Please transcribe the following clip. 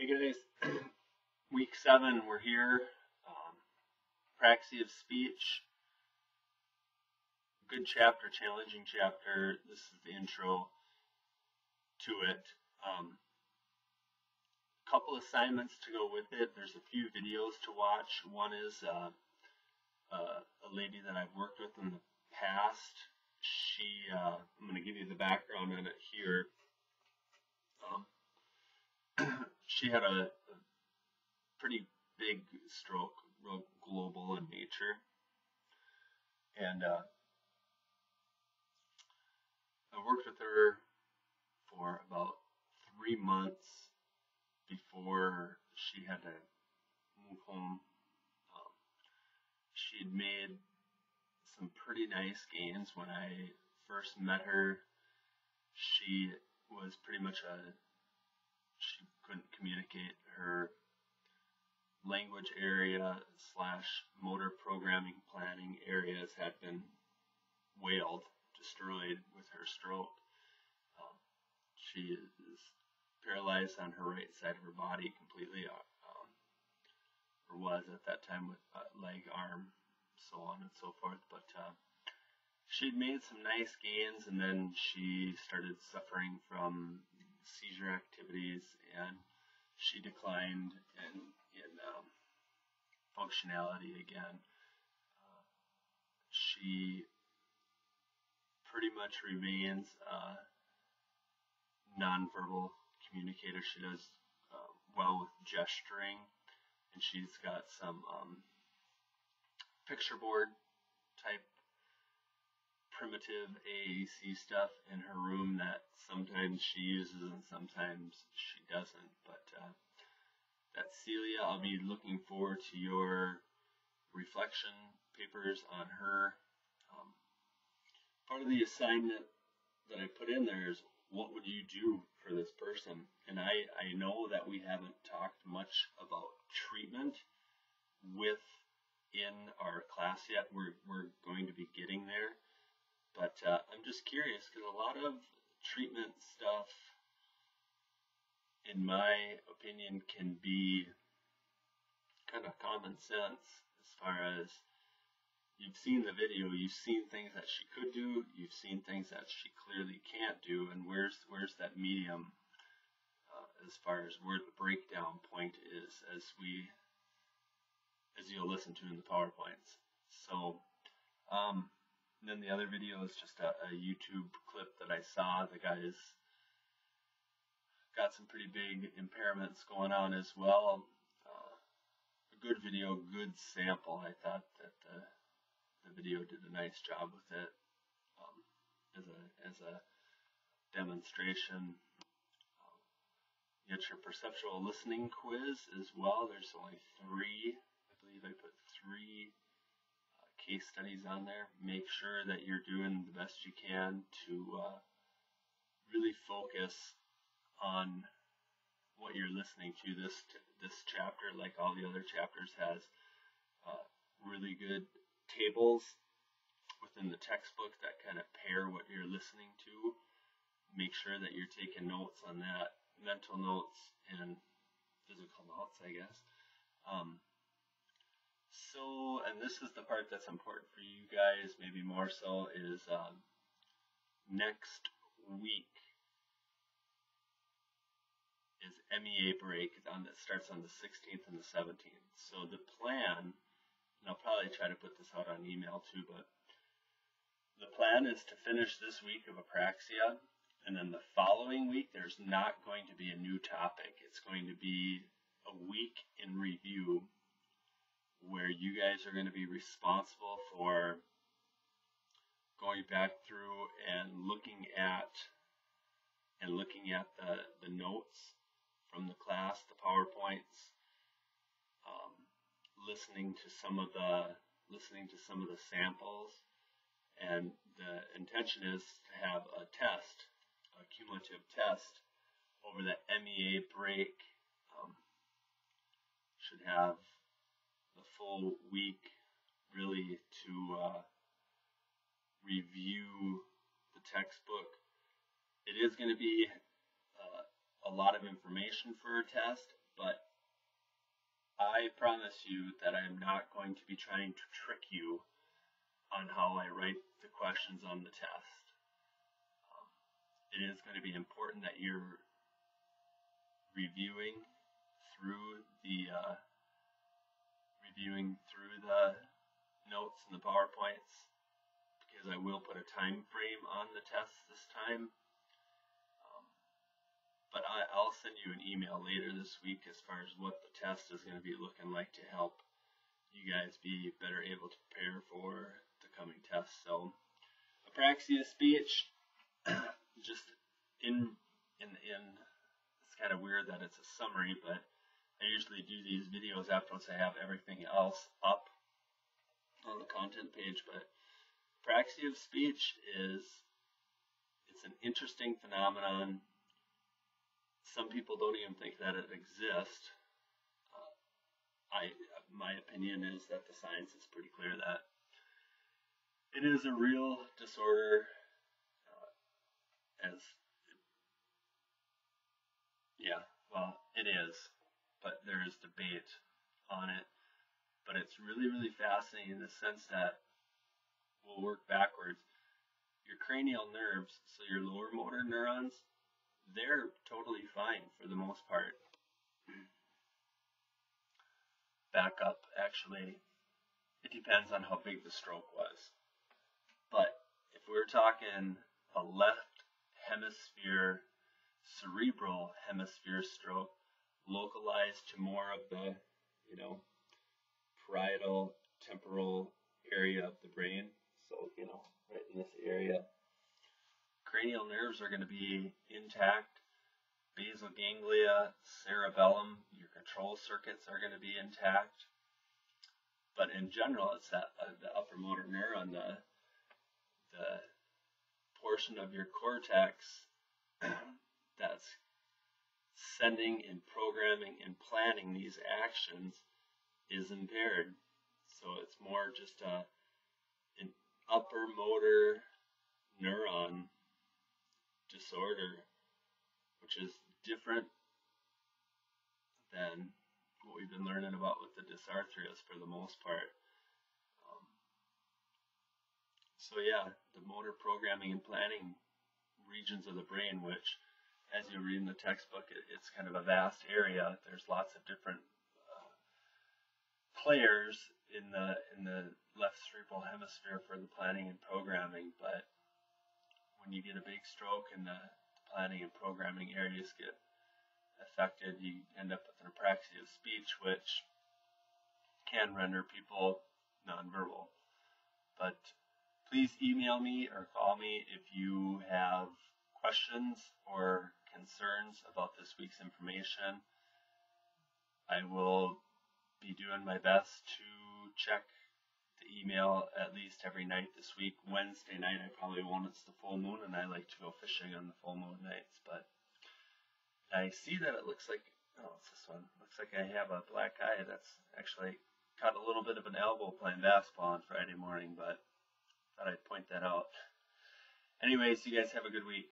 Hey guys, week 7, we're here. Praxia of speech. Good chapter, challenging chapter. This is the intro to it. Couple assignments to go with it. There's a few videos to watch. One is a lady that I've worked with in the past. I'm going to give you the background on it here. She had a pretty big stroke, real global in nature, and I worked with her for about 3 months before she had to move home. She had made some pretty nice gains when I first met her. She was pretty much she couldn't communicate. Her language area / motor programming planning areas had been whaled, destroyed with her stroke. She is paralyzed on her right side of her body completely, or was at that time, with leg, arm, so on and so forth. But she'd made some nice gains, and then she started suffering from seizure activities, and she declined in functionality again. She pretty much remains a nonverbal communicator. She does well with gesturing, and she's got some picture board type primitive AAC stuff in her room that sometimes she uses and sometimes she doesn't. But that's Celia. I'll be looking forward to your reflection papers on her. Part of the assignment that I put in there is, what would you do for this person? And I know that we haven't talked much about treatment within our class yet. We're going to be getting there. But I'm just curious, because a lot of treatment stuff, in my opinion, can be kind of common sense. As far as, you've seen the video, you've seen things that she could do, you've seen things that she clearly can't do, and where's that medium as far as where the breakdown point is, as you'll listen to in the PowerPoints. So and then the other video is just a YouTube clip that I saw. The guy's got some pretty big impairments going on as well. A good video, good sample. I thought that the video did a nice job with it as a demonstration. You get your perceptual listening quiz as well. There's only 3. I believe I put 3 case studies on there. Make sure that you're doing the best you can to really focus on what you're listening to. This chapter, like all the other chapters, has really good tables within the textbook that kind of pair what you're listening to. Make sure that you're taking notes on that, mental notes and physical notes, I guess. And this is the part that's important for you guys, maybe more so, is next week is MEA break that starts on the 16th and the 17th. So the plan, and I'll probably try to put this out on email too, but the plan is to finish this week of apraxia, and then the following week there's not going to be a new topic. It's going to be a week in review, where you guys are going to be responsible for going back through and looking at the notes from the class, the PowerPoints, listening to some of the samples, and the intention is to have a test, a cumulative test over the MEA break. Should have the full week really to review the textbook. It is going to be a lot of information for a test, but I promise you that I'm not going to be trying to trick you on how I write the questions on the test. It is going to be important that you're reviewing through the notes and the PowerPoints, because I will put a time frame on the test this time. But I'll send you an email later this week as far as what the test is going to be looking like to help you guys be better able to prepare for the coming test. So, apraxia speech, just in it's kind of weird that it's a summary, but I usually do these videos after once I have everything else up on the content page. But apraxia of speech it's an interesting phenomenon. Some people don't even think that it exists. My opinion is that the science is pretty clear that it is a real disorder. It is, but there is debate on it. But it's really, really fascinating in the sense that we'll work backwards. Your cranial nerves, so your lower motor neurons, they're totally fine for the most part. Back up, actually, it depends on how big the stroke was. But if we're talking a left hemisphere, cerebral hemisphere stroke, localized to more of the, parietal temporal area of the brain, so, right in this area, cranial nerves are going to be intact. Basal ganglia, cerebellum, your control circuits are going to be intact. But in general, it's that the upper motor neuron, the portion of your cortex that's sending and programming and planning these actions is impaired. So it's more just an upper motor neuron disorder, which is different than what we've been learning about with the dysarthrias for the most part. So yeah, the motor programming and planning regions of the brain, which, as you read in the textbook, it's kind of a vast area. There's lots of different players in the left cerebral hemisphere for the planning and programming, but when you get a big stroke and the planning and programming areas get affected, you end up with an apraxia of speech, which can render people nonverbal. But please email me or call me if you have questions or concerns about this week's information. I will be doing my best to check the email at least every night this week. Wednesday night I probably won't, it's the full moon and I like to go fishing on the full moon nights, but I see that it looks like, it's this one, looks like I have a black eye. That's actually caught a little bit of an elbow playing basketball on Friday morning, but thought I'd point that out. Anyways, you guys have a good week.